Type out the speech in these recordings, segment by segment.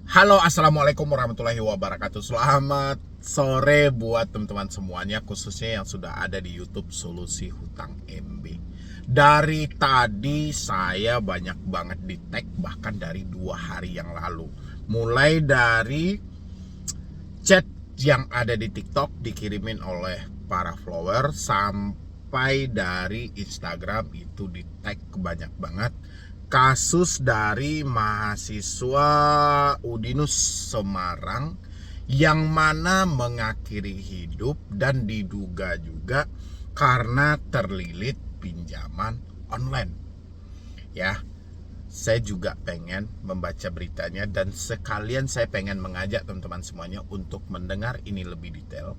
Halo, assalamualaikum warahmatullahi wabarakatuh. Selamat sore buat teman-teman semuanya, khususnya yang sudah ada di YouTube Solusi Hutang MB. Dari tadi saya banyak banget di tag, bahkan dari 2 hari yang lalu. Mulai dari chat yang ada di TikTok dikirimin oleh para follower, sampai dari Instagram itu di tag banyak banget. Kasus dari mahasiswa Udinus Semarang yang mana mengakhiri hidup dan diduga juga karena terlilit pinjaman online. Ya, saya juga pengen membaca beritanya dan sekalian saya pengen mengajak teman-teman semuanya untuk mendengar ini lebih detail.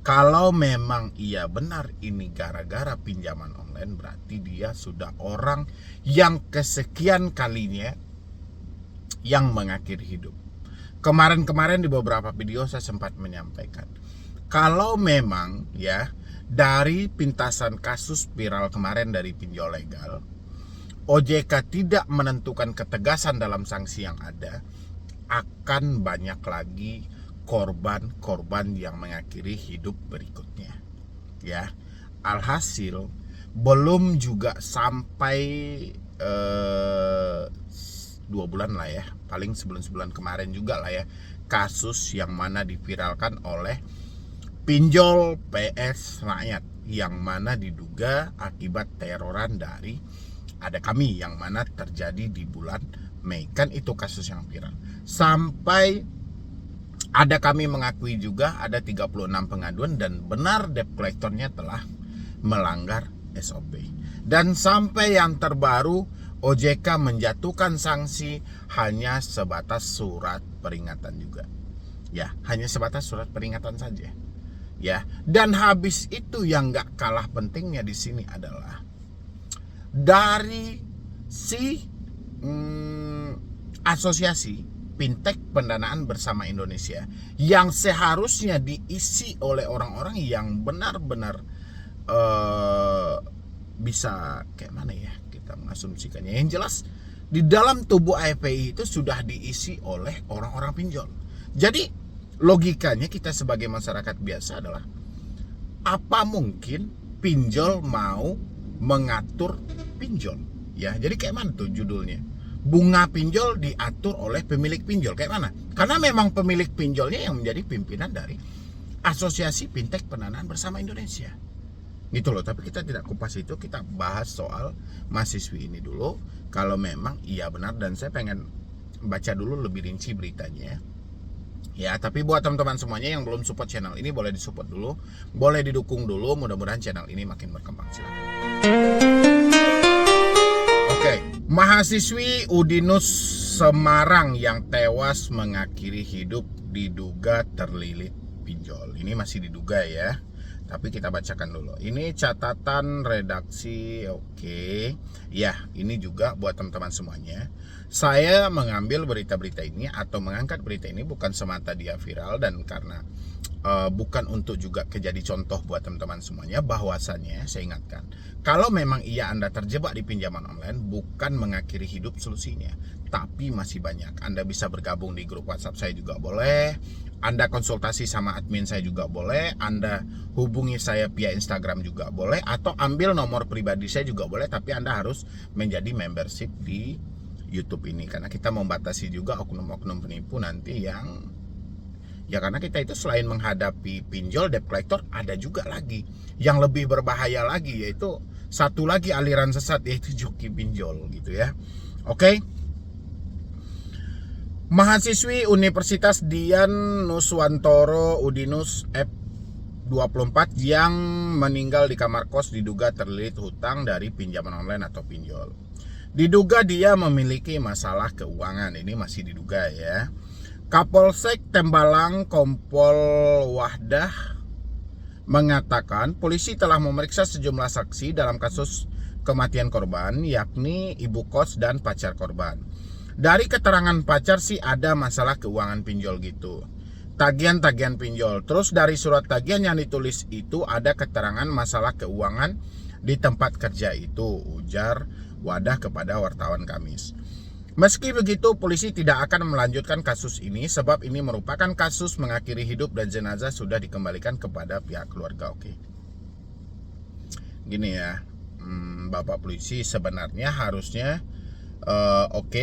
Kalau memang iya benar ini gara-gara pinjaman online, berarti dia sudah orang yang kesekian kalinya yang mengakhiri hidup. Kemarin-kemarin di beberapa video saya sempat menyampaikan, kalau memang ya dari pintasan kasus viral kemarin dari pinjol legal, OJK tidak menentukan ketegasan dalam sanksi yang ada, akan banyak lagi korban-korban yang mengakhiri hidup berikutnya. Ya, alhasil belum juga sampai 2 bulan lah ya, paling sebulan kemarin juga lah ya, kasus yang mana diviralkan oleh pinjol PS Rakyat yang mana diduga akibat teroran dari ada kami yang mana terjadi di bulan Mei. Kan itu kasus yang viral. Sampai ada kami mengakui juga ada 36 pengaduan dan benar debt collectornya telah melanggar SOP. Dan sampai yang terbaru OJK menjatuhkan sanksi hanya sebatas surat peringatan juga. Ya, hanya sebatas surat peringatan saja. Ya, dan habis itu yang gak kalah pentingnya di sini adalah dari si asosiasi Fintech Pendanaan Bersama Indonesia yang seharusnya diisi oleh orang-orang yang benar-benar bisa kayak mana ya kita mengasumsikannya. Yang jelas di dalam tubuh AFPI itu sudah diisi oleh orang-orang pinjol. Jadi logikanya kita sebagai masyarakat biasa adalah, apa mungkin pinjol mau mengatur pinjol? Ya, jadi kayak mana tuh judulnya? Bunga pinjol diatur oleh pemilik pinjol, kayak mana? Karena memang pemilik pinjolnya yang menjadi pimpinan dari Asosiasi Fintech Pendanaan Bersama Indonesia. Gitu loh, tapi kita tidak kupas itu, kita bahas soal mahasiswi ini dulu. Kalau memang iya benar, dan saya pengen baca dulu lebih rinci beritanya. Ya, tapi buat teman-teman semuanya yang belum support channel ini, boleh disupport dulu, boleh didukung dulu, mudah-mudahan channel ini makin berkembang. Silakan. Oke, mahasiswi Udinus Semarang yang tewas mengakhiri hidup diduga terlilit pinjol. Ini masih diduga ya, tapi kita bacakan dulu. Ini catatan redaksi. Oke. Ya, ini juga buat teman-teman semuanya. Saya mengambil berita-berita ini atau mengangkat berita ini bukan semata dia viral dan karena bukan untuk juga jadi contoh buat teman-teman semuanya, bahwasannya saya ingatkan, kalau memang iya Anda terjebak di pinjaman online, bukan mengakhiri hidup solusinya, tapi masih banyak. Anda bisa bergabung di grup WhatsApp saya juga boleh, Anda konsultasi sama admin saya juga boleh, Anda hubungi saya via Instagram juga boleh, atau ambil nomor pribadi saya juga boleh, tapi Anda harus menjadi membership di YouTube ini, karena kita membatasi juga oknum-oknum penipu nanti yang ya, karena kita itu selain menghadapi pinjol debt collector, ada juga lagi yang lebih berbahaya lagi, yaitu satu lagi aliran sesat, yaitu joki pinjol gitu ya. Oke. Mahasiswi Universitas Dian Nuswantoro Udinus F24 yang meninggal di kamar kos diduga terlilit hutang dari pinjaman online atau pinjol. Diduga dia memiliki masalah keuangan, ini masih diduga ya. Kapolsek Tembalang Kompol Wahdah mengatakan polisi telah memeriksa sejumlah saksi dalam kasus kematian korban, yakni ibu kos dan pacar korban. Dari keterangan pacar sih ada masalah keuangan pinjol gitu, tagihan-tagihan pinjol. Terus dari surat tagihan yang ditulis itu ada keterangan masalah keuangan di tempat kerja itu, ujar Wadah kepada wartawan Kamis. Meski begitu, polisi tidak akan melanjutkan kasus ini sebab ini merupakan kasus mengakhiri hidup dan jenazah sudah dikembalikan kepada pihak keluarga. Oke. Gini ya, Bapak polisi sebenarnya harusnya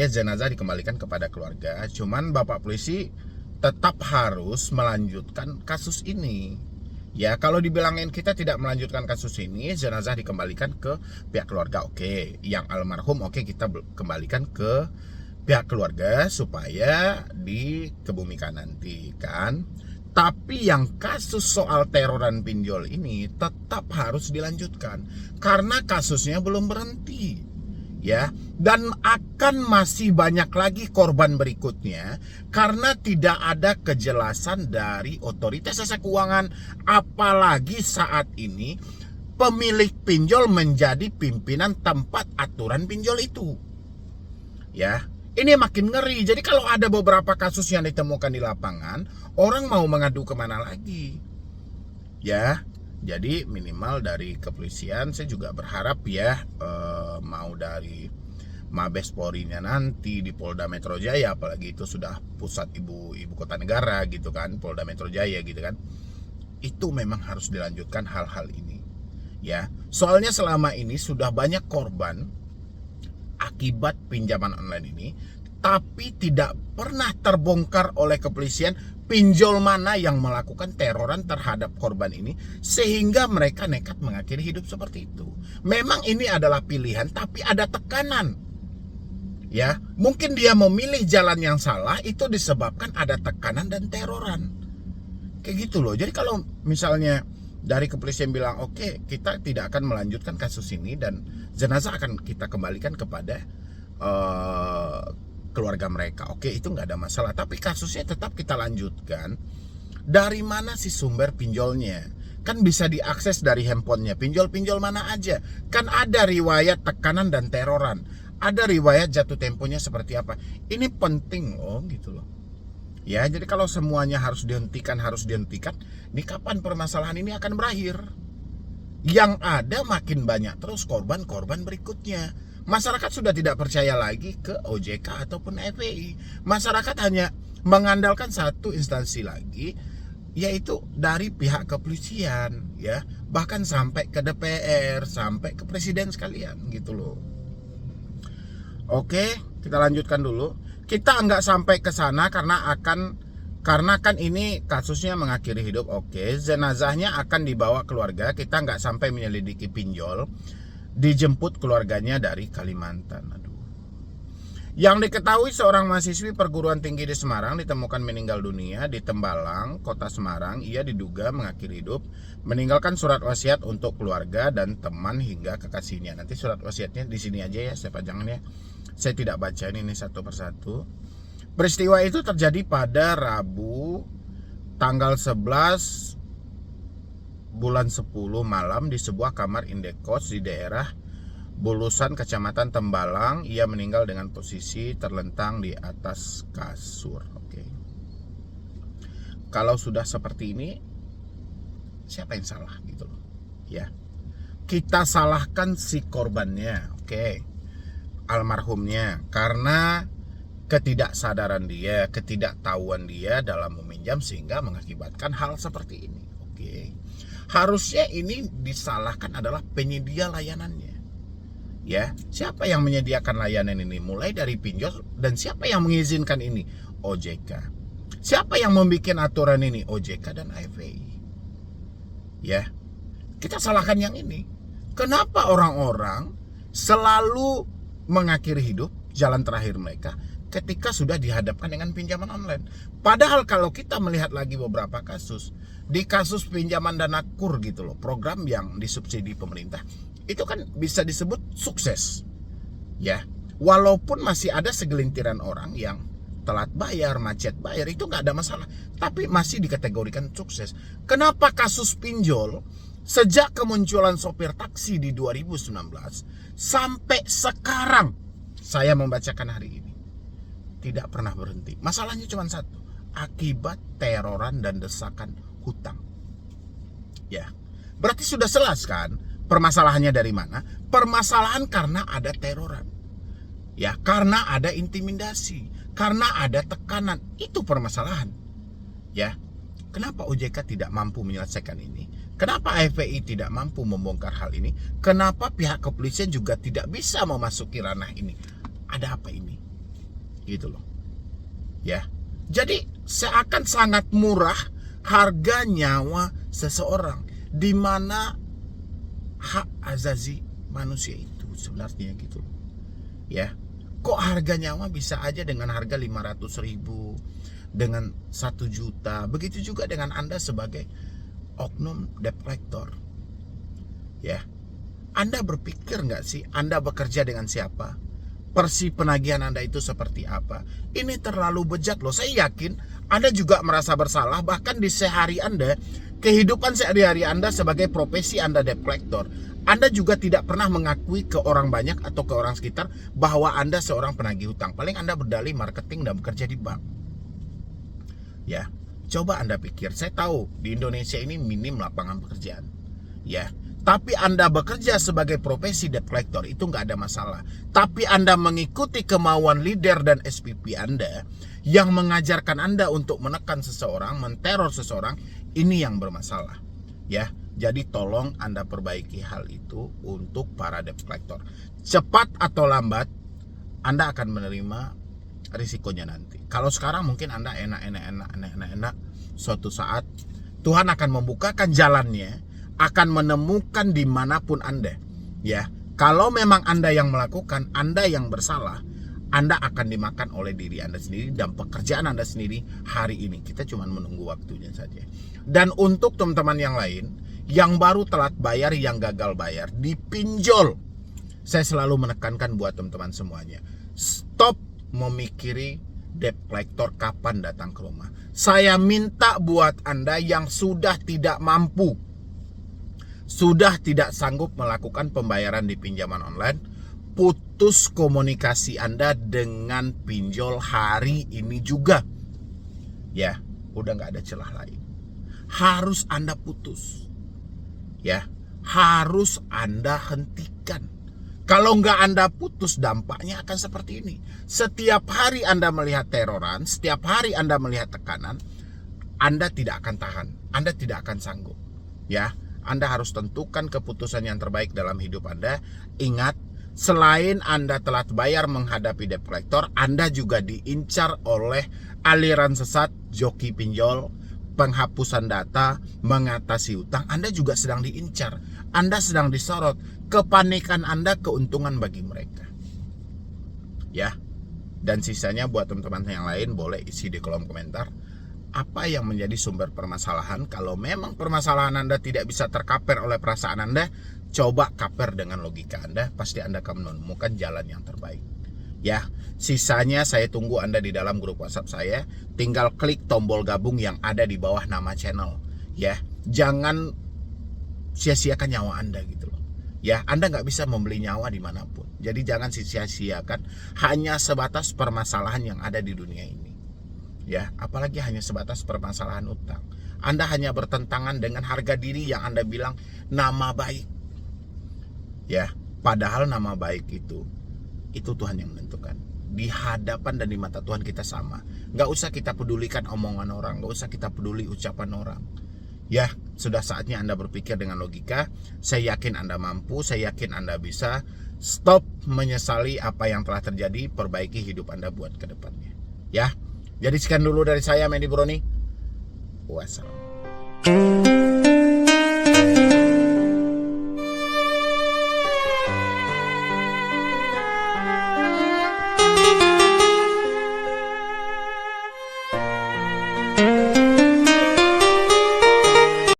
jenazah dikembalikan kepada keluarga. Cuman Bapak polisi tetap harus melanjutkan kasus ini. Ya, kalau dibilangin kita tidak melanjutkan kasus ini, jenazah dikembalikan ke pihak keluarga, oke. Yang almarhum, oke, kita kembalikan ke pihak keluarga supaya dikebumikan nanti, kan. Tapi yang kasus soal teroran pinjol ini tetap harus dilanjutkan karena kasusnya belum berhenti. Ya, dan akan masih banyak lagi korban berikutnya karena tidak ada kejelasan dari otoritas jasa keuangan, apalagi saat ini pemilik pinjol menjadi pimpinan tempat aturan pinjol itu. Ya, ini makin ngeri. Jadi kalau ada beberapa kasus yang ditemukan di lapangan, orang mau mengadu kemana lagi? Ya, jadi minimal dari kepolisian saya juga berharap ya, mau dari Mabes Polri-nya nanti di Polda Metro Jaya, apalagi itu sudah pusat ibu kota negara gitu kan, Polda Metro Jaya gitu kan, itu memang harus dilanjutkan hal-hal ini. Ya, soalnya selama ini sudah banyak korban akibat pinjaman online ini, tapi tidak pernah terbongkar oleh kepolisian pinjol mana yang melakukan teroran terhadap korban ini sehingga mereka nekat mengakhiri hidup seperti itu. Memang ini adalah pilihan, tapi ada tekanan. Ya, mungkin dia memilih jalan yang salah itu disebabkan ada tekanan dan teroran. Kayak gitu loh. Jadi kalau misalnya dari kepolisian bilang oke, kita tidak akan melanjutkan kasus ini dan jenazah akan kita kembalikan kepada keluarga mereka, oke, itu nggak ada masalah. Tapi kasusnya tetap kita lanjutkan. Dari mana sih sumber pinjolnya? Kan bisa diakses dari handphonenya. Pinjol-pinjol mana aja? Kan ada riwayat tekanan dan teroran. Ada riwayat jatuh temponya seperti apa. Ini penting loh gitu loh. Ya, jadi kalau semuanya harus dihentikan, ini kapan permasalahan ini akan berakhir? Yang ada makin banyak terus korban-korban berikutnya. Masyarakat sudah tidak percaya lagi ke OJK ataupun FPI. Masyarakat hanya mengandalkan satu instansi lagi, yaitu dari pihak kepolisian, ya, bahkan sampai ke DPR, sampai ke presiden sekalian gitu loh. Oke, kita lanjutkan dulu. Kita nggak sampai ke sana karena kan ini kasusnya mengakhiri hidup. Oke, jenazahnya akan dibawa keluarga. Kita nggak sampai menyelidiki pinjol. Dijemput keluarganya dari Kalimantan. Aduh. Yang diketahui seorang mahasiswi perguruan tinggi di Semarang ditemukan meninggal dunia di Tembalang, Kota Semarang. Ia diduga mengakhiri hidup, meninggalkan surat wasiat untuk keluarga dan teman hingga kekasihnya. Nanti surat wasiatnya di sini aja ya, saya panjangin ya. Saya tidak bacain ini satu persatu. Peristiwa itu terjadi pada Rabu tanggal 11 bulan 10 malam di sebuah kamar indekos di daerah Bulusan, Kecamatan Tembalang. Ia meninggal dengan posisi terlentang di atas kasur. Oke. Kalau sudah seperti ini, siapa yang salah gitu loh. Ya. Kita salahkan si korbannya, oke. Almarhumnya, karena ketidaksadaran dia, ketidaktahuan dia dalam meminjam sehingga mengakibatkan hal seperti ini. Oke. Harusnya ini disalahkan adalah penyedia layanannya. Ya, siapa yang menyediakan layanan ini? Mulai dari pinjol, dan siapa yang mengizinkan ini? OJK. Siapa yang membuat aturan ini? OJK dan FPI. Ya. Kita salahkan yang ini. Kenapa orang-orang selalu mengakhiri hidup, jalan terakhir mereka ketika sudah dihadapkan dengan pinjaman online? Padahal kalau kita melihat lagi beberapa kasus, di kasus pinjaman dana kur gitu loh, program yang disubsidi pemerintah, itu kan bisa disebut sukses. Ya, walaupun masih ada segelintiran orang yang telat bayar, macet bayar, itu nggak ada masalah, tapi masih dikategorikan sukses. Kenapa kasus pinjol sejak kemunculan sopir taksi di 2019 sampai sekarang saya membacakan hari ini tidak pernah berhenti? Masalahnya cuma satu, akibat teroran dan desakan hutang. Ya, berarti sudah jelas kan permasalahannya dari mana? Permasalahan karena ada teroran. Ya, karena ada intimidasi, karena ada tekanan. Itu permasalahan. Ya. Kenapa OJK tidak mampu menyelesaikan ini? Kenapa FPI tidak mampu membongkar hal ini? Kenapa pihak kepolisian juga tidak bisa memasuki ranah ini? Ada apa ini? Gitu loh. Ya. Jadi seakan sangat murah harga nyawa seseorang, di mana hak azazi manusia itu sebenarnya gitu loh. Ya. Kok harga nyawa bisa aja dengan harga 500.000, dengan 1 juta. Begitu juga dengan Anda sebagai oknum debt collector. Ya. Anda berpikir nggak sih Anda bekerja dengan siapa? Persi penagihan Anda itu seperti apa? Ini terlalu bejat loh. Saya yakin Anda juga merasa bersalah. Bahkan di sehari Anda, kehidupan sehari-hari Anda sebagai profesi Anda debt collector, Anda juga tidak pernah mengakui ke orang banyak atau ke orang sekitar bahwa Anda seorang penagih hutang. Paling Anda berdalih marketing dan bekerja di bank. Ya, coba Anda pikir, saya tahu di Indonesia ini minim lapangan pekerjaan. Ya, tapi Anda bekerja sebagai profesi debt collector itu nggak ada masalah. Tapi Anda mengikuti kemauan leader dan SPP Anda yang mengajarkan Anda untuk menekan seseorang, menteror seseorang, ini yang bermasalah. Ya, jadi tolong Anda perbaiki hal itu untuk para debt collector. Cepat atau lambat Anda akan menerima risikonya nanti. Kalau sekarang mungkin Anda enak. Suatu saat Tuhan akan membukakan jalannya, akan menemukan dimanapun Anda. Ya, kalau memang Anda yang melakukan, Anda yang bersalah, Anda akan dimakan oleh diri Anda sendiri dan pekerjaan Anda sendiri hari ini. Kita cuma menunggu waktunya saja. Dan untuk teman-teman yang lain yang baru telat bayar, yang gagal bayar, dipinjol, saya selalu menekankan buat teman-teman semuanya, stop memikiri debt collector kapan datang ke rumah. Saya minta buat Anda yang sudah tidak mampu, sudah tidak sanggup melakukan pembayaran di pinjaman online, putus komunikasi Anda dengan pinjol hari ini juga. Ya, udah nggak ada celah lain. Harus Anda putus. Ya, harus Anda hentikan. Kalau nggak Anda putus, dampaknya akan seperti ini. Setiap hari Anda melihat teroran, setiap hari Anda melihat tekanan, Anda tidak akan tahan, Anda tidak akan sanggup. Ya, Anda harus tentukan keputusan yang terbaik dalam hidup Anda. Ingat, selain Anda telat bayar menghadapi debt collector, Anda juga diincar oleh aliran sesat, joki pinjol, penghapusan data, mengatasi hutang. Anda juga sedang diincar, Anda sedang disorot. Kepanikan Anda keuntungan bagi mereka. Ya. Dan sisanya buat teman-teman yang lain boleh isi di kolom komentar apa yang menjadi sumber permasalahan. Kalau memang permasalahan Anda tidak bisa terkaper oleh perasaan Anda, coba kaper dengan logika Anda, pasti Anda akan menemukan jalan yang terbaik. Ya, sisanya saya tunggu Anda di dalam grup WhatsApp saya. Tinggal klik tombol gabung yang ada di bawah nama channel. Ya, jangan sia-siakan nyawa Anda gitu loh. Ya, Anda nggak bisa membeli nyawa dimanapun. Jadi jangan sia-siakan hanya sebatas permasalahan yang ada di dunia ini. Ya, apalagi hanya sebatas permasalahan utang. Anda hanya bertentangan dengan harga diri yang Anda bilang nama baik. Ya, padahal nama baik itu Tuhan yang menentukan. Di hadapan dan di mata Tuhan kita sama. Nggak usah kita pedulikan omongan orang, nggak usah kita peduli ucapan orang. Ya, sudah saatnya Anda berpikir dengan logika. Saya yakin Anda mampu, saya yakin Anda bisa. Stop menyesali apa yang telah terjadi, perbaiki hidup Anda buat ke depannya. Ya, jadi sekian dulu dari saya, Mendy Brony. Wassalam.